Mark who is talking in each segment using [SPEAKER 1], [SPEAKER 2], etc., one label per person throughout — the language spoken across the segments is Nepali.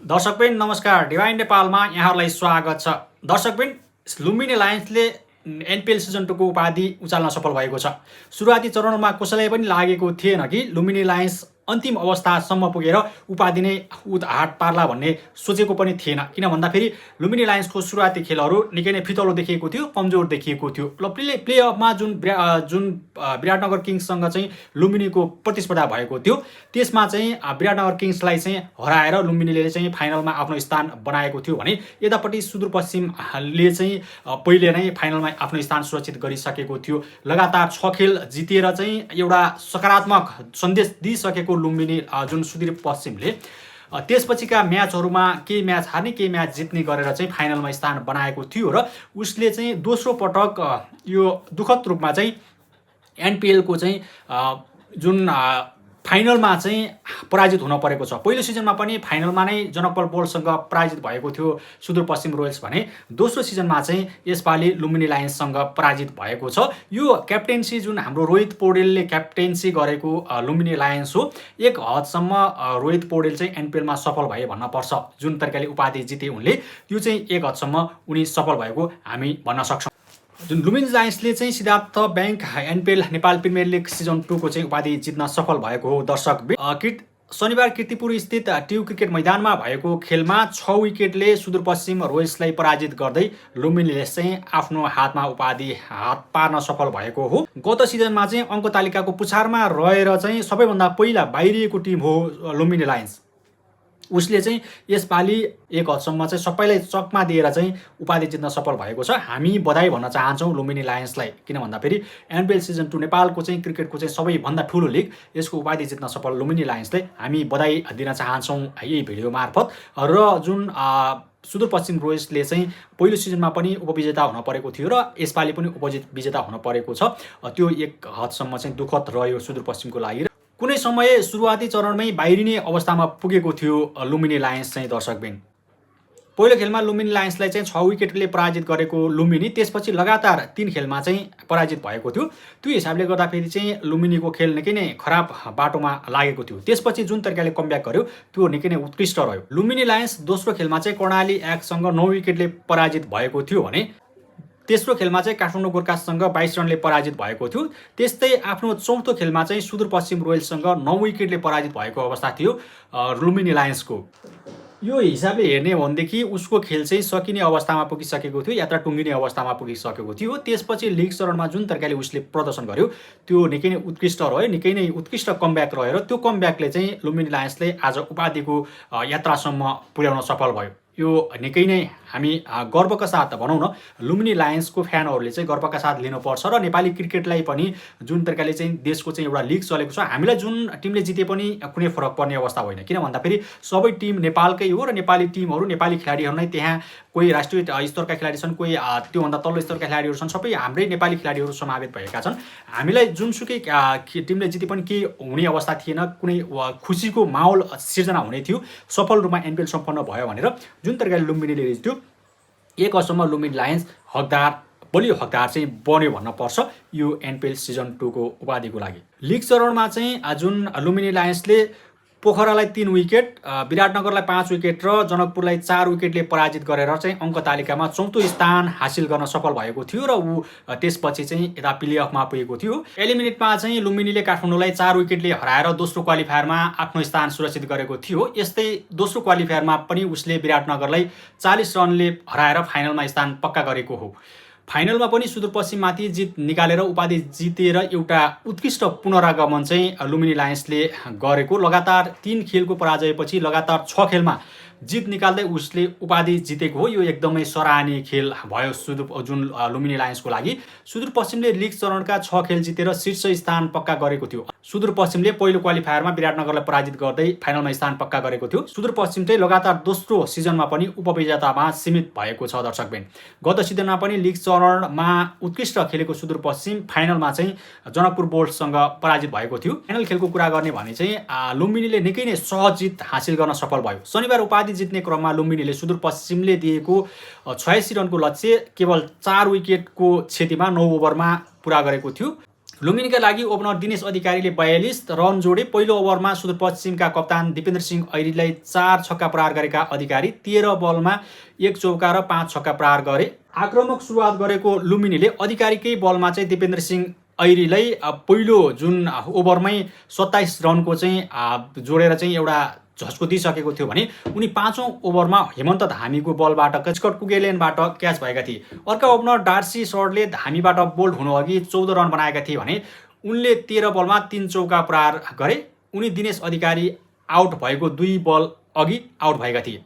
[SPEAKER 1] दर्शकबिन नमस्कार, डिभाइन नेपालमा यहाँहरूलाई स्वागत छ। दर्शकबिन, लुम्बिनी लायन्सले एनपिएल सिजन 2 को उपाधि उचाल्न सफल भएको छ। सुरुवाती चरणमा कसैलाई पनि लागेको थिएन कि लुम्बिनी लायन्स अन्तिम अवस्थासम्म पुगेर उपाधि नै हात पार्ला भन्ने सोचेको पनि थिएन। किन भन्दाखेरि लुम्बिनी लायन्सको सुरुवाती खेलहरू निकै नै फितलो देखिएको थियो, कमजोर देखिएको थियो। र प्लेअफमा जुन विराटनगर किङ्ससँग चाहिँ लुम्बिनीको प्रतिस्पर्धा भएको थियो, त्यसमा चाहिँ विराटनगर किङ्सलाई चाहिँ हराएर लुम्बिनीले चाहिँ फाइनलमा आफ्नो स्थान बनाएको थियो भने यतापट्टि सुदूरपश्चिमले चाहिँ पहिले नै फाइनलमा आफ्नो स्थान सुरक्षित गरिसकेको थियो। लगातार 6 खेल जितेर चाहिँ एउटा सकारात्मक सन्देश दिइसकेको लुम्बिनी जुन सुदूरपश्चिमले त्यसपछिका म्याचहरूमा केही म्याच हार्ने केही म्याच जित्ने गरेर चाहिँ फाइनलमा स्थान बनाएको थियो र उसले चाहिँ दोस्रो पटक यो दुःखद रूपमा चाहिँ एनपिएलको चाहिँ जुन फाइनलमा चाहिँ पराजित हुन परेको छ। पहिलो सिजनमा पनि फाइनलमा नै जनकपाल बोल्टसँग पराजित भएको थियो सुदूरपश्चिम रोयल्स भने दोस्रो सिजनमा चाहिँ यसपालि लुम्बिनी लायन्ससँग पराजित भएको छ। यो क्याप्टेन्सी जुन हाम्रो रोहित पौडेलले क्याप्टेन्सी गरेको लुम्बिनी लायन्स हो, एक हदसम्म रोहित पौडेल चाहिँ एनपिएलमा सफल भए भन्न पर्छ। जुन तरिकाले उपाधि जिते उनले, त्यो चाहिँ एक हदसम्म उनी सफल भएको हामी भन्न सक्छौँ। जुन लुम्बिनी लायन्सले चाहिँ Siddhartha bank NPL Nepal premier league season 2 को चाहिँ उपाधि जित्न सफल भएको हो। दर्शक, शनिबार कीर्तिपुर स्थित ट्यु क्रिकेट मैदानमा भएको खेलमा 6 विकेटले सुदूरपश्चिम रोयल्सलाई पराजित गर्दै लुम्बिनीले चाहिँ आफ्नो हातमा उपाधि हात पार्न सफल भएको हो। गत सिजनमा चाहिँ अङ्क तालिकाको पुछारमा रहेर चाहिँ सबैभन्दा पहिला बाहिरिएको टिम हो लुम्बिनी लायन्स। उसले चाहिँ यसपालि एक हदसम्म चाहिँ सबैलाई चकमा दिएर चाहिँ उपाधि जित्न सफल भएको छ। हामी बधाई भन्न चाहन्छौँ लुम्बिनी लायन्सलाई। किन भन्दाखेरि एनपिएल सिजन 2 नेपालको चाहिँ क्रिकेटको चाहिँ सबैभन्दा ठुलो लिग, यसको उपाधि जित्न सफल लुम्बिनी लायन्सलाई हामी बधाई दिन चाहन्छौँ यही भिडियो मार्फत। र जुन सुदूरपश्चिम रोयल्सले चाहिँ पहिलो सिजनमा पनि उपविजेता हुन परेको थियो र यसपालि पनि उपविजेता हुन परेको छ, त्यो एक हदसम्म चाहिँ दुःखद रह्यो सुदूरपश्चिमको लागि। कुनै समय सुरुवाती चरणमै बाहिरिने अवस्थामा पुगेको थियो लुम्बिनी लायन्स चाहिँ। दर्शकबिन, पहिलो खेलमा लुम्बिनी लायन्सलाई चाहिँ 6 विकेटले पराजित गरेको लुम्बिनी त्यसपछि लगातार 3 खेलमा चाहिँ पराजित भएको थियो। त्यो हिसाबले गर्दाखेरि चाहिँ लुम्बिनीको खेल निकै नै खराब बाटोमा लागेको थियो। त्यसपछि जुन तरिकाले कमब्याक गर्यो त्यो निकै नै उत्कृष्ट रह्यो। लुम्बिनी लायन्स दोस्रो खेलमा चाहिँ कर्णाली एक्ससँग 9 विकेटले पराजित भएको थियो भने तेस्रो खेलमा चाहिँ काठमाडौँ गोर्खासँग 22 रनले पराजित भएको थियो। त्यस्तै आफ्नो चौथो खेलमा चाहिँ सुदूरपश्चिम रोयल्ससँग 9 विकेटले पराजित भएको अवस्था थियो लुम्बिनी लायन्सको। यो हिसाबले हेर्ने हो भनेदेखि उसको खेल चाहिँ सकिने अवस्थामा पुगिसकेको थियो, यात्रा टुङ्गिने अवस्थामा पुगिसकेको थियो। त्यसपछि लिग चरणमा जुन तरिकाले उसले प्रदर्शन गर्यो त्यो निकै नै उत्कृष्ट रह्यो, निकै नै उत्कृष्ट कमब्याक रह्यो र त्यो कमब्याकले चाहिँ लुम्बिनी लायन्सले आज उपाधिको यात्रासम्म पुर्याउन सफल भयो। यो निकै नै हामी गर्वका साथ भनौँ न, लुम्बिनी लायन्सको फ्यानहरूले चाहिँ गर्वका साथ लिनुपर्छ र नेपाली क्रिकेटलाई पनि जुन तरिकाले चाहिँ देशको चाहिँ एउटा लिग चलेको छ, हामीलाई जुन टिमले जिते पनि कुनै फरक पर्ने अवस्था होइन। किन भन्दाखेरि सबै टिम नेपालकै हो र नेपाली टिमहरू, नेपाली खेलाडीहरू नै त्यहाँ कोही राष्ट्रिय स्तरका खेलाडी छन्, कोही त्योभन्दा तल्लो स्तरका खेलाडीहरू छन्, सबै हाम्रै नेपाली खेलाडीहरू समावेश भएका छन्। हामीलाई जुनसुकै टिमले जिते पनि केही हुने अवस्था थिएन, कुनै खुसीको माहौल सिर्जना हुने थियो। सफल रूपमा एनपिएल सम्पन्न भयो भनेर जुन तरिकाले लुम्बिनीले जित्यो, एक हदसम्म लुम्बिनी लायन्स बलियो हकदार चाहिँ बन्यो भन्न पर्छ यो एनपिएल सिजन 2 को उपाधिको लागि। लिग चरणमा चाहिँ जुन लुम्बिनी लायन्सले पोखरालाई 3 विकेट, विराटनगरलाई 5 विकेट र जनकपुरलाई 4 विकेटले पराजित गरेर चाहिँ अङ्क तालिकामा चौथो स्थान हासिल गर्न सफल भएको थियो र ऊ त्यसपछि चाहिँ यता प्लेअफमा पुगेको थियो। एलिमिनेटमा चाहिँ लुम्बिनीले काठमाडौँलाई 4 विकेटले हराएर दोस्रो क्वालिफायरमा आफ्नो स्थान सुरक्षित गरेको थियो। यस्तै दोस्रो क्वालिफायरमा पनि उसले विराटनगरलाई 40 रनले हराएर फाइनलमा स्थान पक्का गरेको हो। फाइनलमा पनि सुदूरपश्चिममाथि जित निकालेर उपाधि जितेर एउटा उत्कृष्ट पुनरागमन चाहिँ लुम्बिनी लायन्सले गरेको। लगातार 3 खेलको पराजयपछि लगातार 6 खेलमा जित निकाल्दै उसले उपाधि जितेको हो। यो एकदमै सराहनीय खेल भयो जुन लुम्बिनी लायन्सको लागि। सुदूरपश्चिमले लिग चरणका 6 खेल जितेर शीर्ष स्थान पक्का गरेको थियो। सुदूरपश्चिमले पहिलो क्वालिफायरमा विराटनगरलाई पराजित गर्दै फाइनलमा स्थान पक्का गरेको थियो। सुदूरपश्चिम चाहिँ लगातार दोस्रो सिजनमा पनि उपविजेतामा सीमित भएको छ। दर्शकबिन, गत सिजनमा पनि लिग चरणमा उत्कृष्ट खेलेको सुदूरपश्चिम फाइनलमा चाहिँ जनकपुर बोल्टसँग पराजित भएको थियो। फाइनल खेलको कुरा गर्ने भने चाहिँ लुम्बिनीले निकै नै सहज जित हासिल गर्न सफल भयो। शनिबार उपाधि जित्ने क्रममा लुम्बिनीले सुदूरपश्चिमले दिएको 86 रनको लक्ष्य केवल 4 विकेटको क्षतिमा 9 ओभरमा पुरा गरेको थियो। लुम्बिनीका लागि ओपनर दिनेश अधिकारीले 42 रन जोडे। पहिलो ओभरमा सुदूरपश्चिमका कप्तान दिपेन्द्र सिंह ऐरीलाई 4 छक्का प्रहार गरेका अधिकारी 13 बलमा 1 चौका र 5 छक्का प्रहार गरे। आक्रामक सुरुवात गरेको लुम्बिनीले अधिकारीकै बलमा चाहिँ दिपेन्द्र सिंह ऐरीलाई पहिलो जुन ओभरमै 27 रनको चाहिँ जोडेर चाहिँ एउटा झस्को दिइसकेको थियो भने उनी 5औं ओभरमा हेमन्त धामीको बलबाट स्कट कुगेलेनबाट क्याच भएका थिए। अर्का ओपनर डार्सी सर्डले धामीबाट बोल्ड हुनुअघि 14 रन बनाएका थिए भने उनले 13 बलमा 3 चौका प्रहार गरे। उनी दिनेश अधिकारी आउट भएको 2 बल अघि आउट भएका थिए।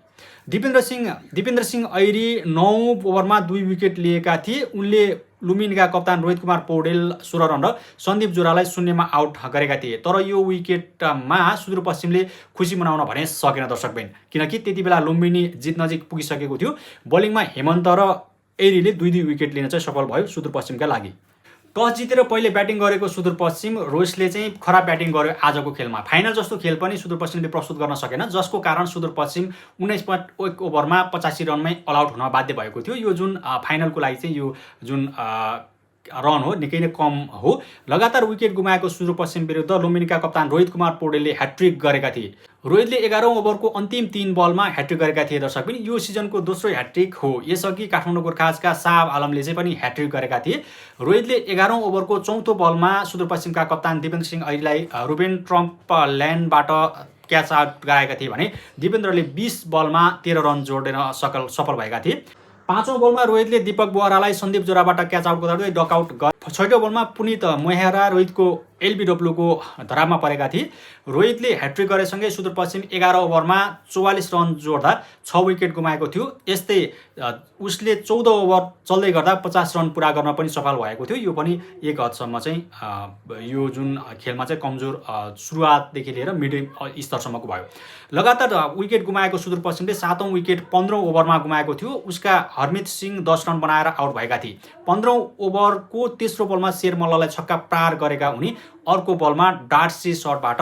[SPEAKER 1] दिपेन्द्र सिंह ऐरी 9 ओभरमा 2 विकेट लिएका थिए। उनले लुम्बिनीका कप्तान रोहित कुमार पौडेल 16 रन र सन्दीप जोरालाई 0मा आउट गरेका थिए। तर यो विकेटमा सुदूरपश्चिमले खुसी मनाउन भने सकेन दर्शकबिन, किनकि त्यति बेला लुम्बिनी जित नजिक पुगिसकेको थियो। बलिङमा हेमन्त र ऐरीले 2-2 विकेट लिन चाहिँ सफल भयो सुदूरपश्चिमका लागि। टस जितेर पहिले ब्याटिङ गरेको सुदूरपश्चिम रोयसले चाहिँ खराब ब्याटिङ गर्यो आजको खेलमा। फाइनल जस्तो खेल पनि सुदूरपश्चिमले प्रस्तुत गर्न सकेन, जसको कारण सुदूरपश्चिम 19.1 ओभरमा 85 रनमै अल आउट हुन बाध्य भएको थियो। यो जुन फाइनलको लागि चाहिँ यो जुन रन हो निकै नै कम हो। लगातार विकेट गुमाएको सुदूरपश्चिम विरुद्ध लुम्बिनीका कप्तान रोहित कुमार पौडेलले ह्याट्रिक गरेका थिए। रोहितले 11औं ओभरको अन्तिम 3 बलमा ह्याट्रिक गरेका थिए दर्शकबिन। यो सिजनको दोस्रो ह्याट्रिक हो। यसअघि काठमाडौँ गोर्खाजका साहब आलमले चाहिँ पनि ह्याट्रिक गरेका थिए। रोहितले 11औं ओभरको 4थो बलमा सुदूरपश्चिमका कप्तान दिपेन्द्र सिंह ऐरीलाई रुबेन ट्रम्पल्यान्डबाट क्याच आउट गराएका थिए भने दिपेन्द्रले 20 बलमा 13 रन जोडेर सफल भएका थिए। 5औं बलमा रोहितले दीपक बोहरालाई सन्दीप जोराबाट क्याच आउट गराउँदै डकआउट गरे। 6औं बलमा पुनित मोहेरा रोहितको एलबीडब्ल्यूको धरापमा परेका थिए। रोहितले ह्याट्रिक गरेसँगै सुदूरपश्चिम 11 ओभरमा 44 रन जोड्दा 6 विकेट गुमाएको थियो। यस्तै उसले 14 ओभर चल्दै गर्दा 50 रन पुरा गर्न पनि सफल भएको थियो। यो पनि एक हदसम्म चाहिँ यो जुन खेलमा चाहिँ कमजोर सुरुवातदेखि लिएर मिडियम स्तरसम्मको भयो। लगातार विकेट गुमाएको सुदूरपश्चिमले 7औं विकेट 15औं ओभरमा गुमाएको थियो। उसका हरमित सिंह 10 रन बनाएर आउट भएका थिए। 15औं ओभरको तेस्रो बलमा शेर मल्ललाई छक्का प्रहार गरेका उनी अर्को बलमा डार्सी सर्टबाट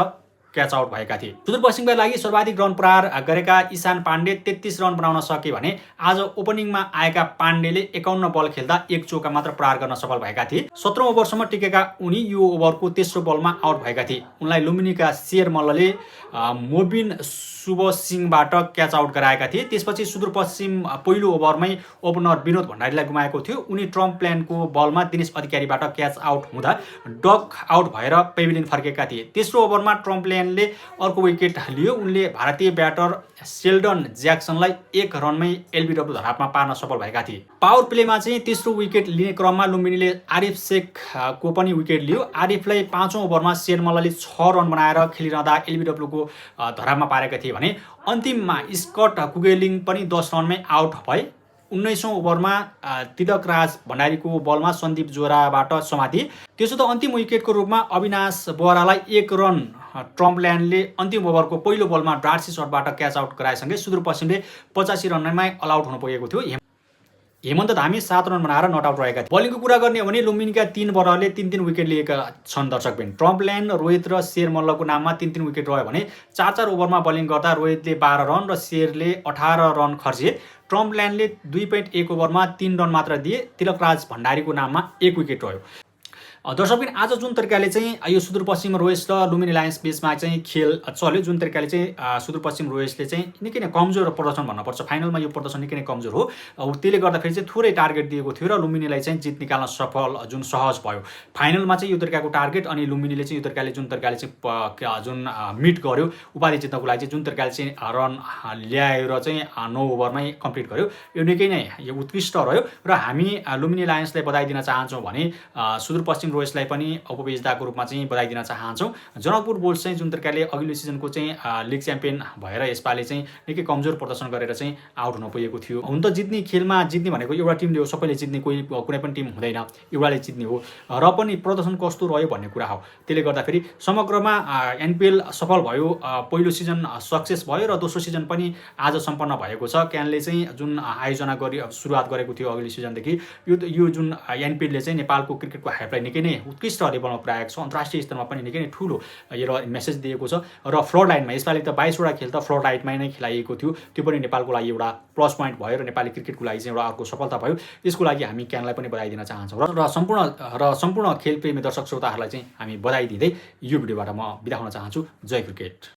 [SPEAKER 1] क्याच आउट भएका थिए। सुदूरपश्चिमका लागि सर्वाधिक रन प्रहार गरेका ईशान पाण्डे 33 रन बनाउन सके भने आज ओपनिङमा आएका पाण्डेले 51 बल खेल्दा 1 चौका मात्र प्रहार गर्न सफल भएका थिए। 17औं ओभरसम्म टिकेका उनी यो ओभरको तेस्रो बलमा आउट भएका थिए। उनलाई लुम्बिनीका शेर मल्लले मोबिन शुभ सिंहबाट क्याच आउट गराएका थिए। त्यसपछि सुदूरपश्चिम पहिलो ओभरमै ओपनर विनोद भण्डारीलाई गुमाएको थियो। उनी ट्रम्प प्ल्यानको बलमा दिनेश अधिकारीबाट क्याच आउट हुँदा डक आउट भएर पेभिलियन फर्केका थिए। तेस्रो ओभरमा ट्रम्प प्ल्यानले अर्को विकेट लियो। उनले भारतीय ब्याटर सेल्डन ज्याक्सनलाई 1 रनमै एलबीडब्ल्यू धरापमा पार्न सफल भएका थिए। पावर प्लेमा चाहिँ तेस्रो विकेट लिने क्रममा लुम्बिनीले आरिफ शेखको पनि विकेट लियो। आरिफलाई 5औं ओभरमा शेर मल्लले 6 रन बनाएर खेलिरहँदा एलबीडब्ल्यूको धरापमा पारेका थिए भने अन्तिममा स्कट कुगेलिङ पनि 10 रनमै आउट भए। 19औं ओभरमा तिलक राज भण्डारीको बलमा सन्दीप जोराबाट समातिए। त्यसो त अन्तिम विकेटको रूपमा अविनाश बोहरालाई 1 रन ट्रम्पल्यान्डले अन्तिम ओभरको पहिलो बलमा डार्सी सर्टबाट क्याच आउट गराएसँगै सुदूरपश्चिमले 85 रनमै अल आउट हुन पुगेको थियो। हेमन्त धामी 7 रन बनाएर नट आउट रहेका थिए। बलिङको कुरा गर्ने हो भने लुम्बिनीका 3 बलरले 3-3 विकेट लिएका छन् दर्शकबिन। ट्रम्पल्यान्ड, रोहित र शेर मल्लको नाममा 3-3 विकेट रह्यो भने 4-4 ओभरमा बलिङ गर्दा रोहितले 12 रन र शेरले 18 रन खर्चिए। ट्रम्पल्यान्डले 2.1 ओभरमा 3 रन मात्र दिए। तिलक राज भण्डारीको नाममा 1 विकेट रह्यो। दर्शकबिन आज जुन तरिकाले चाहिँ यो सुदूरपश्चिम रोयस र लुम्बिनी लायन्स बीचमा चाहिँ खेल चल्यो, जुन तरिकाले चाहिँ सुदूरपश्चिम रोयसले चाहिँ निकै नै कमजोर प्रदर्शन भन्नुपर्छ। फाइनलमा यो प्रदर्शन निकै नै कमजोर हो। त्यसले गर्दाखेरि चाहिँ थोरै टार्गेट दिएको थियो र लुम्बिनीलाई चाहिँ जित निकाल्न सफल जुन सहज भयो। फाइनलमा चाहिँ यो तरिकाको टार्गेट अनि लुम्बिनीले चाहिँ यो तरिकाले जुन तरिकाले चाहिँ जुन मिट गर्यो उपाधि जित्नको लागि चाहिँ जुन तरिकाले चाहिँ रन ल्याएर चाहिँ 9 ओभरमै कम्प्लिट गर्यो, यो निकै नै यो उत्कृष्ट रह्यो र हामी लुम्बिनी लायन्सलाई बधाई दिन चाहन्छौँ भने सुदूरपश्चिम रोयसलाई पनि उपविजेताको रूपमा चाहिँ बधाई दिन चाहन्छौँ। जनकपुर बुल्स चाहिँ जुन तरिकाले अघिल्लो सिजनको चाहिँ लिग च्याम्पियन भएर यसपालि चाहिँ निकै कमजोर प्रदर्शन गरेर चाहिँ आउट हुन पुगेको थियो। हुन त जित्ने खेलमा जित्ने भनेको एउटा टिमले हो, सबैले जित्ने कुनै पनि टिम हुँदैन, एउटाले जित्ने हो र पनि प्रदर्शन कस्तो रह्यो भन्ने कुरा हो। त्यसले गर्दाखेरि समग्रमा एनपिएल सफल भयो, पहिलो सिजन सक्सेस भयो र दोस्रो सिजन पनि आज सम्पन्न भएको छ। क्यानले चाहिँ जुन आयोजना सुरुवात गरेको थियो अघिल्लो सिजनदेखि यो जुन एनपिएलले चाहिँ नेपालको क्रिकेटको हाइपलाई निकै नै उत्कृष्ट लेभलमा पुर्याएको छ। अन्तर्राष्ट्रिय स्तरमा पनि निकै नै ठुलो यो मेसेज दिएको छ र फ्लड लाइनमा यसपालि त 22वटा खेल त फ्लड लाइटमै नै खेलाइएको थियो। त्यो पनि नेपालको लागि एउटा प्लस पोइन्ट भयो र नेपाली क्रिकेटको लागि चाहिँ एउटा अर्को सफलता भयो। यसको लागि हामी क्यानलाई पनि बधाई दिन चाहन्छौँ र सम्पूर्ण खेलप्रेमी दर्शक श्रोताहरूलाई चाहिँ हामी बधाई दिँदै यो भिडियोबाट म बिदा हुन चाहन्छु। जय क्रिकेट।